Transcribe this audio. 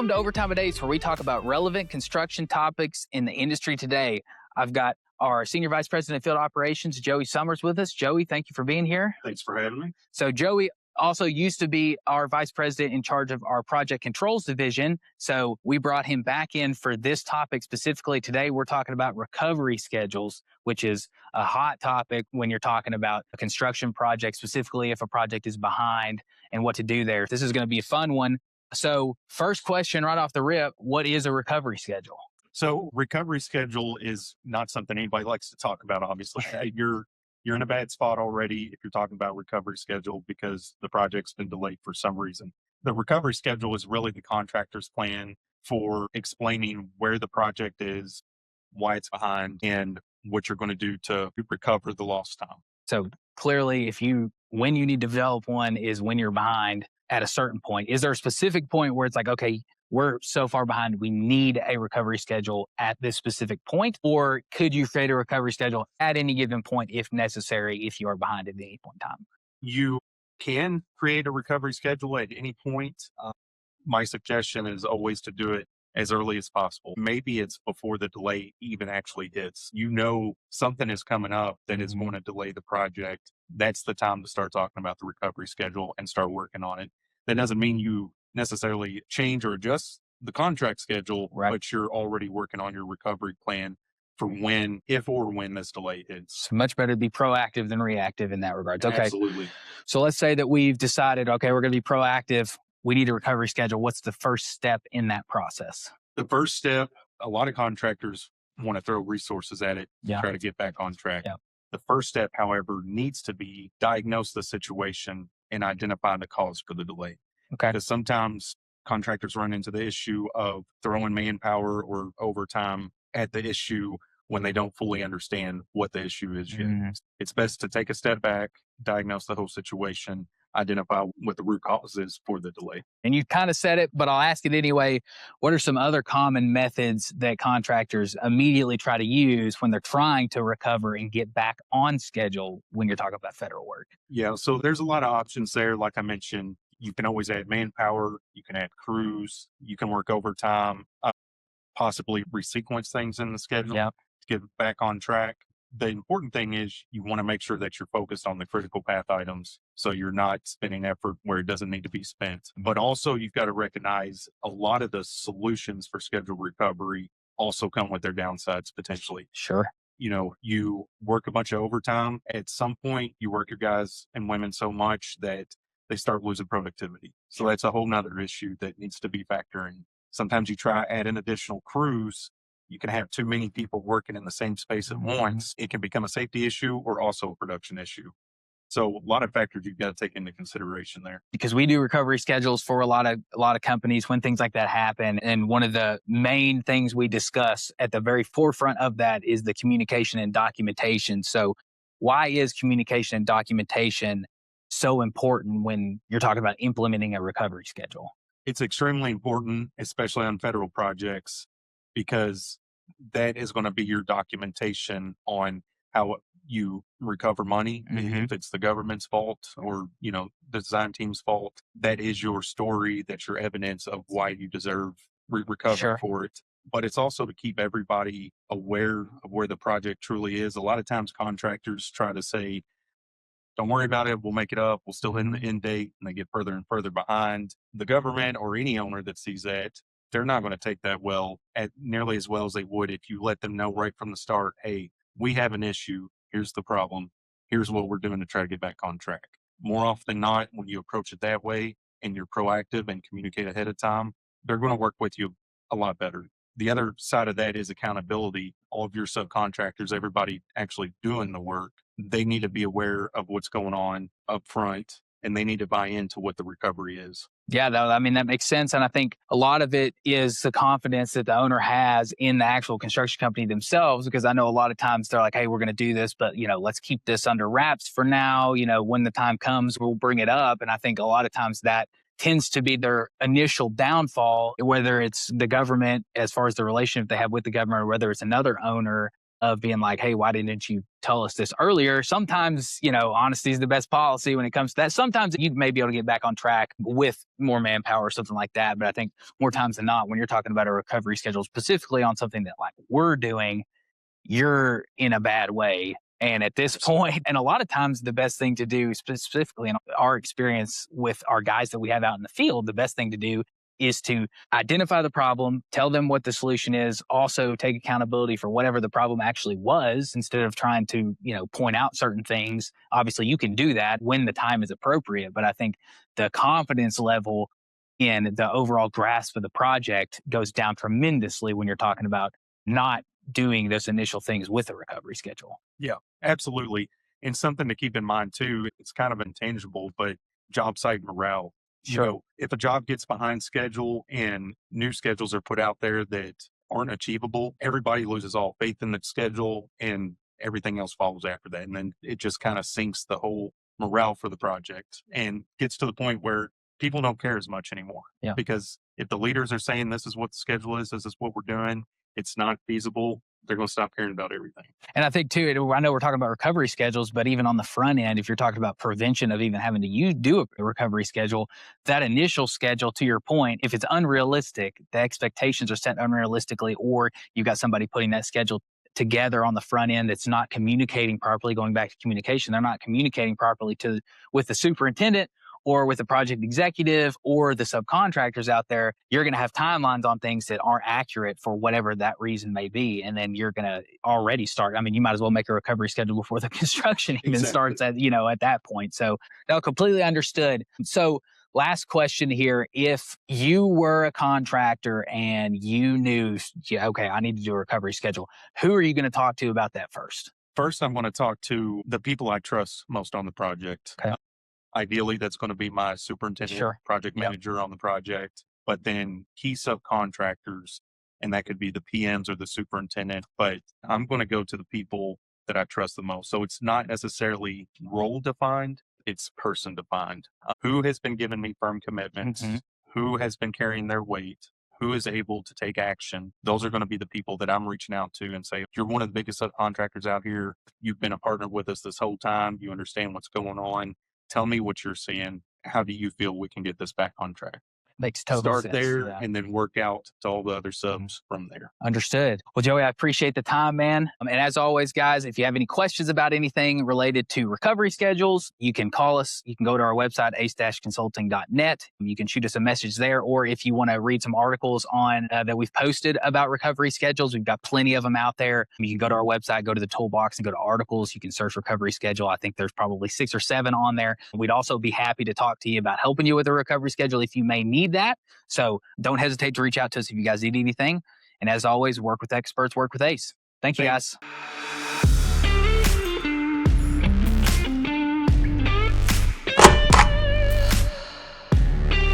Welcome to Overtime Days, where we talk about relevant construction topics in the industry today. I've got our Senior Vice President of Field Operations, Joey Summers, with us. Joey, thank you for being here. Thanks for having me. So Joey also used to be our Vice President in charge of our Project Controls Division. So we brought him back in for this topic specifically. Today, we're talking about recovery schedules, which is a hot topic when you're talking about a construction project, specifically if a project is behind and what to do there. This is going to be a fun one. So first question right off the rip, what is a recovery schedule? So recovery schedule is not something anybody likes to talk about, obviously. You're in a bad spot already if you're talking about recovery schedule because the project's been delayed for some reason. The recovery schedule is really the contractor's plan for explaining where the project is, why it's behind, and what you're going to do to recover the lost time. So clearly, when you need to develop one is when you're behind at a certain point. Is there a specific point where it's like, okay, we're so far behind, we need a recovery schedule at this specific point? Or could you create a recovery schedule at any given point if necessary, if you are behind at any point in time? You can create a recovery schedule at any point. My suggestion is always to do it as early as possible. Maybe it's before the delay even actually hits. You know something is coming up that is going to delay the project. That's the time to start talking about the recovery schedule and start working on it. That doesn't mean you necessarily change or adjust the contract schedule, right, but you're already working on your recovery plan for if or when this delay hits. It's much better to be proactive than reactive in that regard. Okay. Absolutely. So let's say that we've decided, okay, we're going to be proactive. We need a recovery schedule. What's the first step in that process? The first step, a lot of contractors want to throw resources at it, try to get back on track. Yeah. The first step, however, needs to be diagnose the situation and identify the cause for the delay. Okay. Because sometimes contractors run into the issue of throwing manpower or overtime at the issue when they don't fully understand what the issue is yet. Mm-hmm. It's best to take a step back, diagnose the whole situation, identify what the root cause is for the delay. And you kind of said it, but I'll ask it anyway. What are some other common methods that contractors immediately try to use when they're trying to recover and get back on schedule when you're talking about federal work? Yeah, so there's a lot of options there. Like I mentioned, you can always add manpower, you can add crews, you can work overtime, possibly resequence things in the schedule to get back on track. The important thing is you want to make sure that you're focused on the critical path items so you're not spending effort where it doesn't need to be spent. But also you've got to recognize a lot of the solutions for scheduled recovery also come with their downsides potentially. Sure. You work a bunch of overtime. At some point, you work your guys and women so much that they start losing productivity. So that's a whole nother issue that needs to be factored in. Sometimes you try add in additional crews. You can have too many people working in the same space at once. It can become a safety issue or also a production issue. So a lot of factors you've got to take into consideration there. Because we do recovery schedules for a lot of companies when things like that happen. And one of the main things we discuss at the very forefront of that is the communication and documentation. So why is communication and documentation so important when you're talking about implementing a recovery schedule? It's extremely important, especially on federal projects, because that is going to be your documentation on how you recover money. If it's the government's fault or, the design team's fault, that is your story. That's your evidence of why you deserve recovery for it. But it's also to keep everybody aware of where the project truly is. A lot of times contractors try to say, don't worry about it. We'll make it up. We'll still hit the end date. And they get further and further behind. The government or any owner that sees that, they're not going to take that nearly as well as they would if you let them know right from the start, hey, we have an issue. Here's the problem. Here's what we're doing to try to get back on track. More often than not, when you approach it that way and you're proactive and communicate ahead of time, they're going to work with you a lot better. The other side of that is accountability. All of your subcontractors, everybody actually doing the work, they need to be aware of what's going on up front and they need to buy into what the recovery is. Yeah, that makes sense. And I think a lot of it is the confidence that the owner has in the actual construction company themselves, because I know a lot of times they're like, hey, we're going to do this, but, let's keep this under wraps for now. When the time comes, we'll bring it up. And I think a lot of times that tends to be their initial downfall, whether it's the government as far as the relationship they have with the government, or whether it's another owner of being like, hey, why didn't you tell us this earlier? Sometimes, honesty is the best policy when it comes to that. Sometimes you may be able to get back on track with more manpower or something like that. But I think more times than not, when you're talking about a recovery schedule, specifically on something that like we're doing, you're in a bad way. And at this point, and a lot of times the best thing to do, specifically in our experience with our guys that we have out in the field, the best thing to do is to identify the problem, tell them what the solution is, also take accountability for whatever the problem actually was instead of trying to, point out certain things. Obviously, you can do that when the time is appropriate, but I think the confidence level in the overall grasp of the project goes down tremendously when you're talking about not doing those initial things with a recovery schedule. Yeah, absolutely. And something to keep in mind too, it's kind of intangible, but job site morale. Sure. If a job gets behind schedule and new schedules are put out there that aren't achievable, everybody loses all faith in the schedule and everything else follows after that. And then it just kind of sinks the whole morale for the project and gets to the point where people don't care as much anymore. Yeah. Because if the leaders are saying this is what the schedule is, this is what we're doing, it's not feasible, they're going to stop caring about everything. And I think too, I know we're talking about recovery schedules, but even on the front end, if you're talking about prevention of even having to do a recovery schedule, that initial schedule, to your point, if it's unrealistic, the expectations are set unrealistically, or you've got somebody putting that schedule together on the front end that's not communicating properly, going back to communication, they're not communicating properly with the superintendent or with the project executive or the subcontractors out there, you're going to have timelines on things that aren't accurate for whatever that reason may be. And then you're going to already start. I mean, you might as well make a recovery schedule before the construction even starts at that point. So no, completely understood. So last question here. If you were a contractor and you knew, okay, I need to do a recovery schedule, who are you going to talk to about that first? First, I'm going to talk to the people I trust most on the project. Okay. Ideally, that's going to be my superintendent, Sure. project manager on the project, but then key subcontractors, and that could be the PMs or the superintendent. But I'm going to go to the people that I trust the most. So it's not necessarily role defined, it's person defined. Who has been giving me firm commitments? Mm-hmm. Who has been carrying their weight? Who is able to take action? Those are going to be the people that I'm reaching out to and say, you're one of the biggest subcontractors out here. You've been a partner with us this whole time. You understand what's going on. Tell me what you're seeing. How do you feel we can get this back on track? Makes total Start sense. there and then work out to all the other subs from there. Understood. Well, Joey, I appreciate the time, man. And as always, guys, if you have any questions about anything related to recovery schedules, you can call us. You can go to our website, ace-consulting.net. You can shoot us a message there. Or if you want to read some articles on that we've posted about recovery schedules, we've got plenty of them out there. You can go to our website, go to the toolbox and go to articles. You can search recovery schedule. I think there's probably 6 or 7 on there. We'd also be happy to talk to you about helping you with a recovery schedule if you may need that. So don't hesitate to reach out to us if you guys need anything. And as always, work with experts, work with ACE. Thank you, guys.